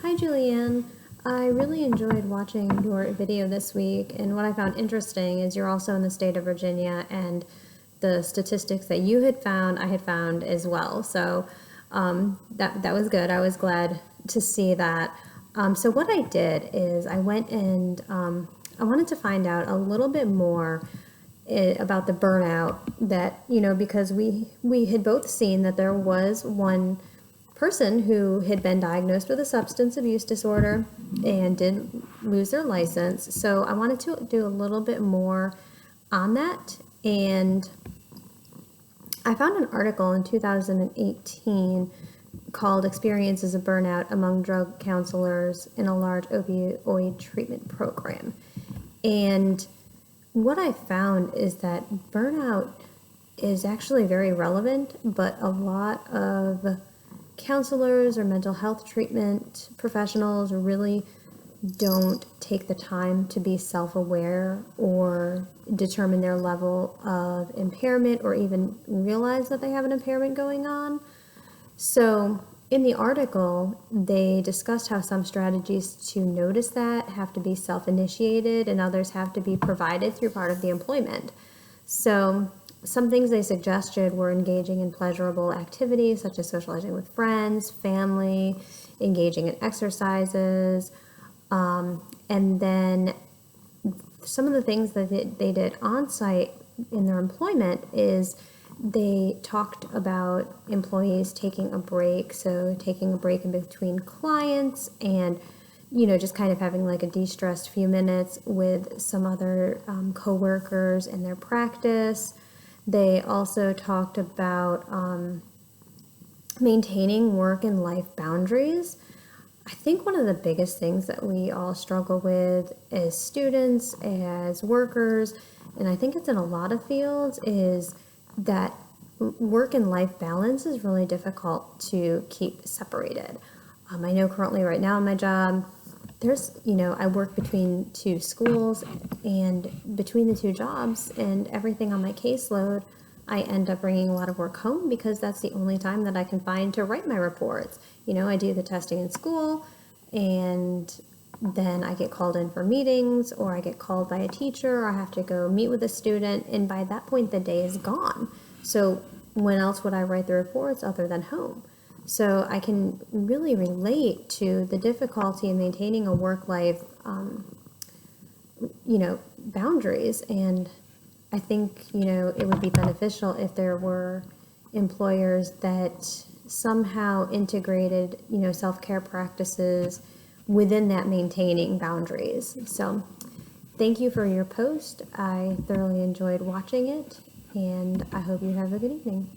Hi, Julianne. I really enjoyed watching your video this week, and what I found interesting is you're also in the state of Virginia, and the statistics that you had found, I had found as well. So that was good. I was glad to see that. So what I did is I went and I wanted to find out a little bit more about the burnout that because we had both seen that there was one person who had been diagnosed with a substance abuse disorder and did lose their license. So I wanted to do a little bit more on that. And I found an article in 2018 called Experiences of Burnout Among Drug Counselors in a Large Opioid Treatment Program. And what I found is that burnout is actually very relevant, but a lot of counselors or mental health treatment professionals really don't take the time to be self-aware or determine their level of impairment or even realize that they have an impairment going on. So in the article, they discussed how some strategies to notice that have to be self-initiated and others have to be provided through part of the employment. So some things they suggested were engaging in pleasurable activities such as socializing with friends, family, engaging in exercises, and then some of the things that they did on site in their employment is they talked about employees taking a break, so taking a break in between clients and just kind of having like a de-stressed few minutes with some other co-workers in their practice. They also talked about maintaining work and life boundaries. I think one of the biggest things that we all struggle with as students, as workers, and I think it's in a lot of fields, is that work and life balance is really difficult to keep separated. I know currently right now in my job, I work between two schools, and between the two jobs and everything on my caseload, I end up bringing a lot of work home because that's the only time that I can find to write my reports. I do the testing in school, and then I get called in for meetings, or I get called by a teacher, or I have to go meet with a student, and by that point the day is gone. So when else would I write the reports other than home? So I can really relate to the difficulty in maintaining a work-life, boundaries. And I think, it would be beneficial if there were employers that somehow integrated, self-care practices within that maintaining boundaries. So thank you for your post. I thoroughly enjoyed watching it, and I hope you have a good evening.